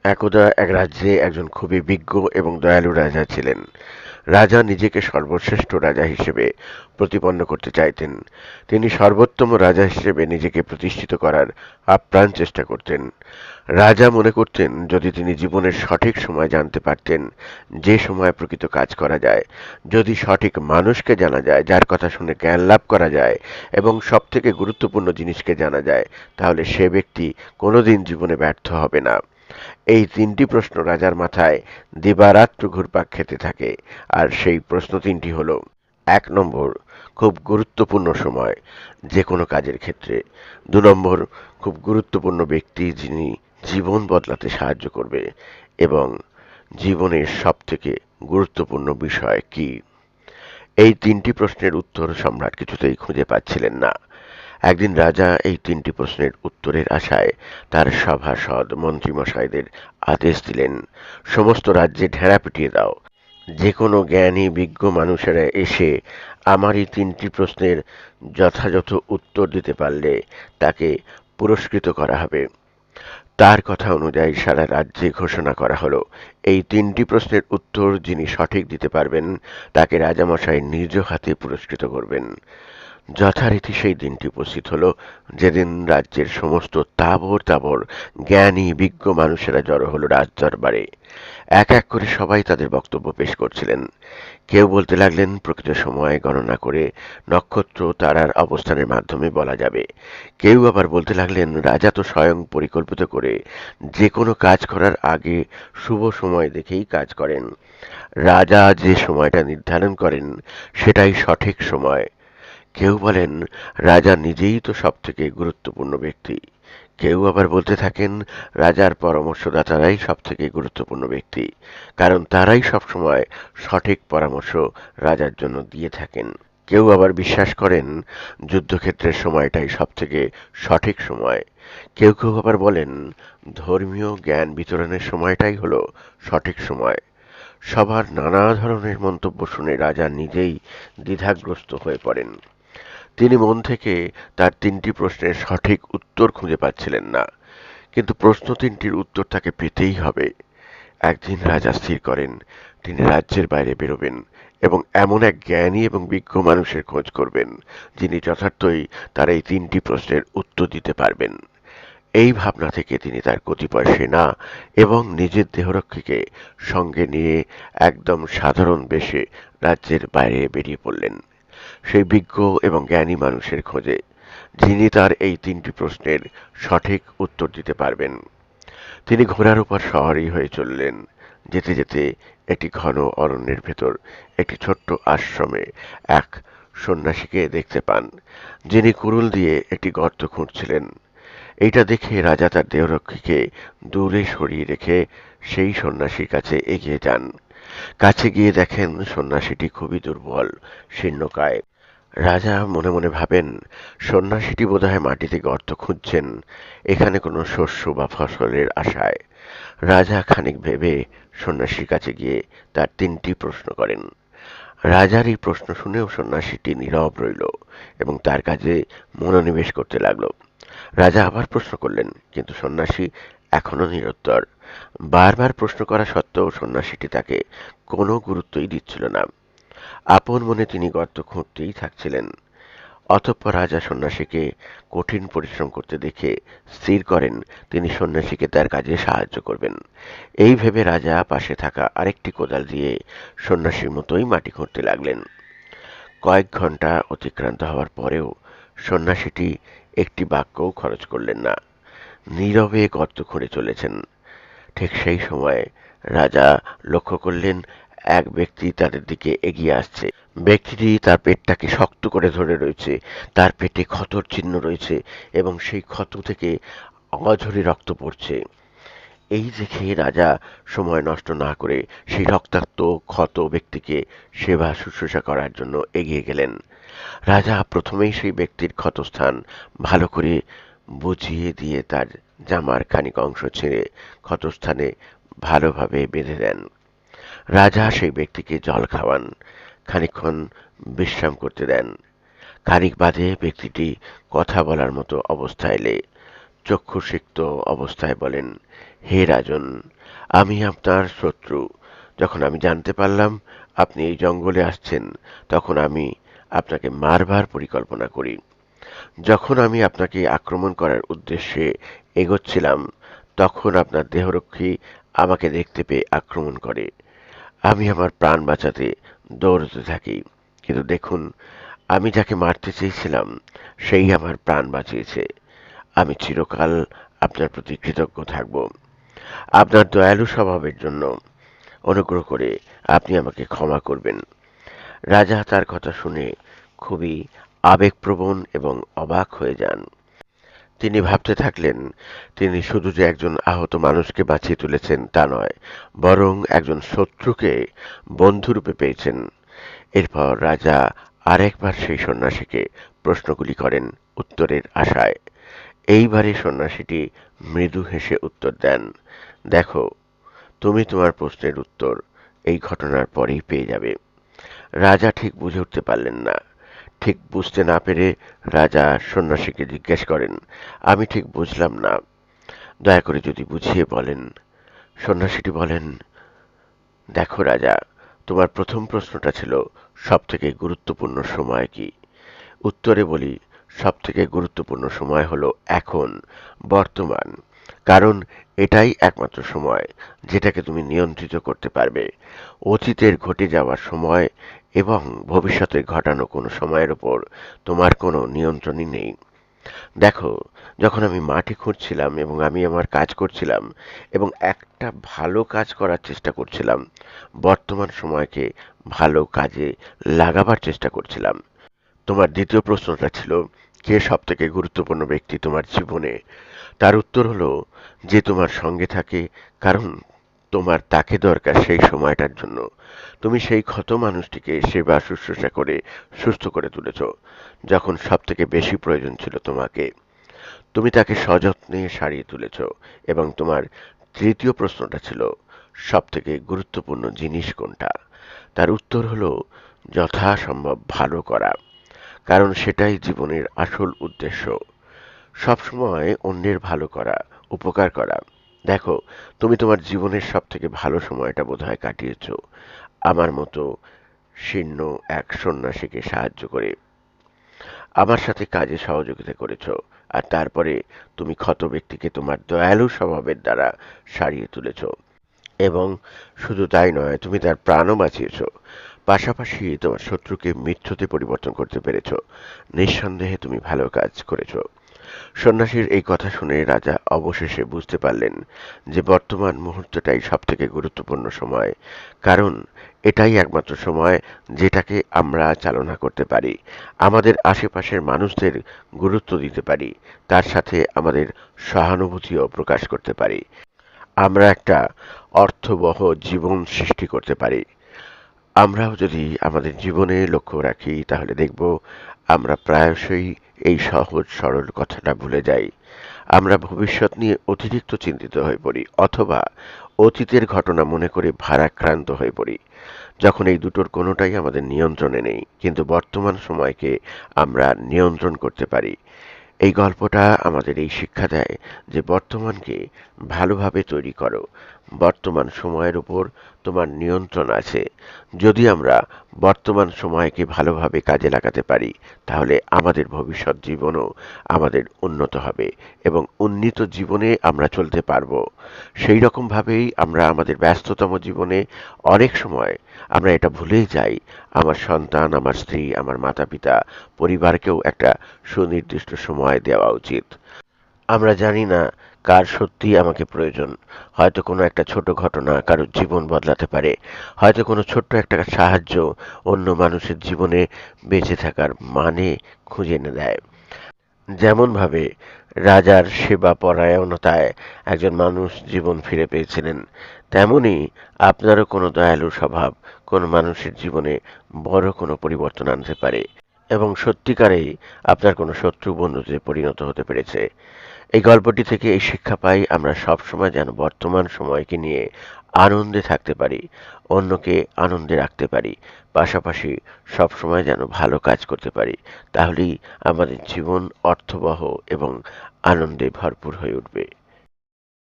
একদা এক রাজ্যে একজন খুবই বিজ্ঞ এবং দয়ালু রাজা ছিলেন। রাজা নিজেকে সর্বশ্রেষ্ঠ রাজা হিসেবে প্রতিপন্ন করতে চাইতেন। তিনি সর্বোত্তম রাজা হিসেবে নিজেকে প্রতিষ্ঠিত করার আপ্রাণ চেষ্টা করতেন। রাজা মনে করতেন যদি তিনি জীবনের সঠিক সময় জানতে পারতেন, যে সময় প্রকৃত কাজ করা যায়, যদি সঠিক মানুষকে জানা যায়, যার কথা শুনে জ্ঞান লাভ করা যায় এবং সবথেকে গুরুত্বপূর্ণ জিনিসকে জানা যায়, তাহলে সে ব্যক্তি কোনোদিন জীবনে ব্যর্থ হবে না। এই তিনটি প্রশ্ন রাজার মাথায় দিবারাত্র ঘুরপাক খেতে থাকে। আর সেই প্রশ্ন তিনটি হলো: ১ নম্বর, খুব গুরুত্বপূর্ণ সময় যে কোনো কাজের ক্ষেত্রে। ২ নম্বর, খুব গুরুত্বপূর্ণ ব্যক্তি যিনি জীবন বদলাতে সাহায্য করবে। এবং জীবনের সবথেকে গুরুত্বপূর্ণ বিষয় কি? এই তিনটি প্রশ্নের উত্তর সম্রাট কিছুতেই খুঁজে পাচ্ছিলেন না। একদিন রাজা এই তিনটি প্রশ্নের উত্তরের আশায় তার সভাসদ মন্ত্রীমশাইদের আদেশ দিলেন, সমস্ত রাজ্যে ঢেড়া পিটিয়ে দাও। যে কোনো জ্ঞানী বিজ্ঞ মানুষেরা এসে আমার এই তিনটি প্রশ্নের যথাযথ উত্তর দিতে পারলে তাকে পুরস্কৃত করা হবে। তার কথা অনুযায়ী সারা রাজ্যে ঘোষণা করা হলো, এই তিনটি প্রশ্নের উত্তর যিনি সঠিক দিতে পারবেন তাকে রাজামশাই নিজ হাতে পুরস্কৃত করবেন। যথারীতি সেই দিনটি উপস্থিত হলো, যেদিন রাজ্যের সমস্ত তাবর তাবর জ্ঞানী বিজ্ঞ মানুষেরা জড়ো হলো রাজদরবারে। এক এক করে সবাই তাদের বক্তব্য পেশ করছিলেন। কেউ বলতে লাগলেন প্রকৃত সময় গণনা করে নক্ষত্র তারার অবস্থানের মাধ্যমে বলা যাবে। কেউ আবার বলতে লাগলেন রাজা তো স্বয়ং পরিকল্পিত করে যে কোনো কাজ করার আগে শুভ সময় দেখেই কাজ করেন। রাজা যে সময়টা নির্ধারণ করেন সেটাই সঠিক সময়। কেউ বলেন রাজা নিজেই তো সবথেকে গুরুত্বপূর্ণ ব্যক্তি। কেউ আবার বলতে থাকেন রাজার পরামর্শদাতারাই সবথেকে গুরুত্বপূর্ণ ব্যক্তি, কারণ তারাই সবসময় সঠিক পরামর্শ রাজার জন্য দিয়ে থাকেন। কেউ আবার বিশ্বাস করেন যুদ্ধক্ষেত্রের সময়টাই সবথেকে সঠিক সময়। কেউ কেউ আবার বলেন ধর্মীয় জ্ঞান বিতরণের সময়টাই হলো সঠিক সময়। সবার নানা ধরনের মন্তব্য শুনে রাজা নিজেই দ্বিধাগ্রস্ত হয়ে পড়েন। তিনি মন থেকে তার তিনটি প্রশ্নের সঠিক উত্তর খুঁজে পাচ্ছিলেন না, কিন্তু প্রশ্ন তিনটির উত্তর তাকে পেতেই হবে। একদিন রাজা স্থির করেন তিনি রাজ্যের বাইরে বেরোবেন এবং এমন এক জ্ঞানী এবং বিজ্ঞ মানুষের খোঁজ করবেন যিনি যথার্থই তার এই তিনটি প্রশ্নের উত্তর দিতে পারবেন। এই ভাবনা থেকে তিনি তার কতিপয় সেনা এবং নিজের দেহরক্ষীকে সঙ্গে নিয়ে একদম সাধারণ বেশে রাজ্যের বাইরে বেরিয়ে পড়লেন সেই বিজ্ঞ এবং জ্ঞানী মানুষের খোঁজে, যিনি তার এই তিনটি প্রশ্নের সঠিক উত্তর দিতে পারবেন। তিনি ঘোড়ার উপর সওয়ারি হয়ে চললেন। যেতে যেতে একটি ঘন অরণ্যের ভেতর একটি ছোট্ট আশ্রমে এক সন্ন্যাসীকে দেখতে পান, যিনি কুড়ুল দিয়ে একটি গর্ত খুঁড়ছিলেন। এইটা দেখে রাজা তার দেহরক্ষীকে দূরে সরিয়ে রেখে সেই সন্ন্যাসীর কাছে এগিয়ে যান। কাছে গিয়ে দেখেন সন্ন্যাসীটি খুবই দুর্বল, শীর্ণকায়। রাজা মনে মনে ভাবেন সন্ন্যাসীটি বোধহয় মাটিতে গর্ত খুঁজছেন এখানে কোনো শস্য বা ফসলের আশায়। রাজা খানিক ভেবে সন্ন্যাসীর কাছে গিয়ে তার তিনটি প্রশ্ন করেন। রাজার এই প্রশ্ন শুনেও সন্ন্যাসীটি নীরব রইল এবং তার কাজে মনোনিবেশ করতে লাগলো। রাজা আবার প্রশ্ন করলেন, কিন্তু সন্ন্যাসী এখনো নিরুত্তর। বারবার প্রশ্ন করা সত্ত্বেও সন্ন্যাসীটি তাকে কোনো গুরুত্বই দিচ্ছিল না। আপন মনে তিনি গর্ত খুঁড়তেই থাকছিলেন। অতঃপর রাজা সন্ন্যাসীকে কঠিন পরিশ্রম করতে দেখে স্থির করেন তিনি সন্ন্যাসীকে তার কাজে সাহায্য করবেন। এই ভেবে রাজা পাশে থাকা আরেকটি কোদাল দিয়ে সন্ন্যাসীর মতোই মাটি খুঁড়তে লাগলেন। কয়েক ঘন্টা অতিক্রান্ত হওয়ার পরেও সন্ন্যাসীটি একটি বাক্যও খরচ করলেন না, নীরবে গর্ত খুঁড়ে চলেছেন। ঠিক সেই সময় রাজা লক্ষ্য করলেন এক ব্যক্তি তাদের দিকে এগিয়ে আসছে। ব্যক্তিটি তার পেটটাকে শক্ত করে ধরে রয়েছে, তার পেটে ক্ষতর চিহ্ন রয়েছে এবং সেই ক্ষত থেকে অঝরে রক্ত পড়ছে। এই দেখে রাজা সময় নষ্ট না করে সেই রক্তাক্ত ক্ষত ব্যক্তিকে সেবা শুশ্রূষা করার জন্য এগিয়ে গেলেন। রাজা প্রথমেই সেই ব্যক্তির ক্ষতস্থান ভালো করে বুঝিয়ে দিয়ে তার জামার খানিক অংশ ছেড়ে ক্ষতস্থানে ভালোভাবে বেঁধে দেন। রাজা সেই ব্যক্তিকে জল খাওয়ান, খানিকক্ষণ বিশ্রাম করতে দেন। খানিক বাদে ব্যক্তিটি কথা বলার মতো অবস্থা এলে চক্ষুষিক্ত অবস্থায় বলেন, হে রাজন, আমি আপনার শত্রু। যখন আমি জানতে পারলাম আপনি এই জঙ্গলে আসছেন, তখন আমি আপনাকে মারবার পরিকল্পনা করি। যখন আমি আপনাকে আক্রমণ করার উদ্দেশ্যে এগোচ্ছিলাম, তখন আপনার দেহরক্ষী আমাকে দেখতে পেয়ে আক্রমণ করে। আমি আমার প্রাণ বাঁচাতে দৌড়তে থাকি, কিন্তু দেখুন, আমি যাকে মারতে চেয়েছিলাম সেই আমার প্রাণ বাঁচিয়েছে। আমি চিরকাল আপনার প্রতি কৃতজ্ঞ থাকব। আপনার দয়ালু স্বভাবের জন্য অনুগ্রহ করে আপনি আমাকে ক্ষমা করবেন। রাজা তার কথা শুনে খুবই আবেগপ্রবণ এবং অবাক হয়ে যান। তিনি ভাবতে থাকলেন, তিনি শুধু যে একজন আহত মানুষকে বাঁচিয়ে তুলেছেন তা নয়, বরং একজন শত্রুকে বন্ধুরূপে পেয়েছেন। এরপর রাজা আরেকবার সেই সন্ন্যাসীকে প্রশ্নগুলি করেন উত্তরের আশায়। এইবারে সন্ন্যাসীটি মৃদু হেসে উত্তর দেন, দেখো, তুমি তোমার প্রশ্নের উত্তর এই ঘটনার পরেই পেয়ে যাবে। রাজা ঠিক বুঝে উঠতে পারলেন না। ঠিক বুঝতে না পেরে রাজা সন্ন্যাসীকে জিজ্ঞেস করেন, আমি ঠিক বুঝলাম না, দয়া করে যদি বুঝিয়ে বলেন। সন্ন্যাসীটি বলেন, দেখো রাজা, তোমার প্রথম প্রশ্নটা ছিল সবথেকে গুরুত্বপূর্ণ সময় কি। উত্তরে বলি, সবথেকে গুরুত্বপূর্ণ সময় হলো এখন, বর্তমান। কারণ এটাই একমাত্র সময় যেটাকে তুমি নিয়ন্ত্রিত করতে পারবে। অতীতের ঘটে যাওয়ার সময় এবং ভবিষ্যতে ঘটানো কোনো সময়ের ওপর তোমার কোনো নিয়ন্ত্রণই নেই। দেখো, যখন আমি মাটি খুঁড়ছিলাম এবং আমি আমার কাজ করছিলাম এবং একটা ভালো কাজ করার চেষ্টা করছিলাম, বর্তমান সময়কে ভালো কাজে লাগাবার চেষ্টা করছিলাম। তোমার দ্বিতীয় প্রশ্নটা ছিল, কে সবথেকে গুরুত্বপূর্ণ ব্যক্তি তোমার জীবনে। তার উত্তর হলো, যে তোমার সঙ্গে থাকে, কারণ তোমার তাকে দরকার সেই সময়টার জন্য। তুমি সেই ক্ষত মানুষটিকে সেবা শুশ্রূষা করে সুস্থ করে তুলেছ যখন সবথেকে বেশি প্রয়োজন ছিল তোমাকে। তুমি তাকে সযত্নে সারিয়ে তুলেছ। এবং তোমার তৃতীয় প্রশ্নটা ছিল, সবথেকে গুরুত্বপূর্ণ জিনিস কোনটা। তার উত্তর হলো, যথাসম্ভব ভালো করা, কারণ সেটাই জীবনের আসল উদ্দেশ্য। সবসময় অন্যের ভালো করা, উপকার করা। দেখো, তুমি তোমার জীবনের সবথেকে ভালো সময়টা বোধহয় কাটিয়েছ আমার মতো শীর্ণ এক সন্ন্যাসীকে সাহায্য করে। আমার সাথে কাজে সহযোগিতা করেছ, আর তারপরে তুমি ক্ষত ব্যক্তিকে তোমার দয়ালু স্বভাবের দ্বারা সারিয়ে তুলেছ। এবং শুধু তাই নয়, তুমি তার প্রাণও বাঁচিয়েছ। পাশাপাশি তোমার শত্রুকে মিত্রতে পরিবর্তন করতে পেরেছ। নিঃসন্দেহে তুমি ভালো কাজ করেছ। সন্ন্যাসীর এই কথা শুনে রাজা অবশেষে বুঝতে পারলেন যে বর্তমান মুহূর্তটাই সবথেকে গুরুত্বপূর্ণ সময়। কারণ এটাই একমাত্র সময় যেটাকে আমরা চালনা করতে পারি, আমাদের আশেপাশের মানুষদের গুরুত্ব দিতে পারি, তার সাথে আমাদের সহানুভূতিও প্রকাশ করতে পারি। আমরা একটা অর্থবহ জীবন সৃষ্টি করতে পারি। আমরাও যদি আমাদের জীবনে লক্ষ্য রাখি, তাহলে দেখব আমরা প্রায়শই এই সহজ সরল কথাটা ভুলে যাই। আমরা ভবিষ্যৎ নিয়ে অতিরিক্ত চিন্তিত হয়ে পড়ি, অথবা অতীতের ঘটনা মনে করে ভারাক্রান্ত হয়ে পড়ি, যখন এই দুটোর কোনোটাই আমাদের নিয়ন্ত্রণে নেই। কিন্তু বর্তমান সময়কে আমরা নিয়ন্ত্রণ করতে পারি। এই গল্পটা আমাদের এই শিক্ষা দেয় যে বর্তমানকে ভালোভাবে তৈরি করো। বর্তমান সময়ের উপর তোমার নিয়ন্ত্রণ আছে। যদি আমরা বর্তমান সময়কে ভালোভাবে কাজে লাগাতে পারি, তাহলে আমাদের ভবিষ্যৎ জীবনও আমাদের উন্নত হবে এবং উন্নীত জীবনে আমরা চলতে পারবো। সেই রকমভাবেই আমরা আমাদের ব্যস্ততম জীবনে অনেক সময় আমরা এটা ভুলেই যাই, আমার সন্তান, আমার স্ত্রী, আমার মাতা পিতা, পরিবারকেও একটা সুনির্দিষ্ট সময় দেওয়া উচিত। আমরা জানি না কার সত্যিই আমাকে প্রয়োজন। হয়তো কোনো একটা ছোট ঘটনা কারোর জীবন বদলাতে পারে। হয়তো কোনো ছোট্ট একটা সাহায্য অন্য মানুষের জীবনে বেঁচে থাকার মানে খুঁজে এনে দেয়। যেমনভাবে রাজার সেবা পরায়ণতায় একজন মানুষ জীবন ফিরে পেয়েছিলেন, তেমনি আপনারও কোনো দয়ালু স্বভাব কোনো মানুষের জীবনে বড় কোনো পরিবর্তন আনতে পারে এবং সত্যিকারেই আপনার কোনো শত্রু বন্ধুতে পরিণত হতে পেরেছে। এই গল্পটি থেকে এই শিক্ষা পাই, আমরা সব সময় যেন বর্তমান সময়কে নিয়ে আনন্দে থাকতে পারি, অন্যকে আনন্দে রাখতে পারি, পাশাপাশি সবসময় যেন ভালো কাজ করতে পারি, তাহলেই আমাদের জীবন অর্থবহ এবং আনন্দে ভরপুর হয়ে উঠবে।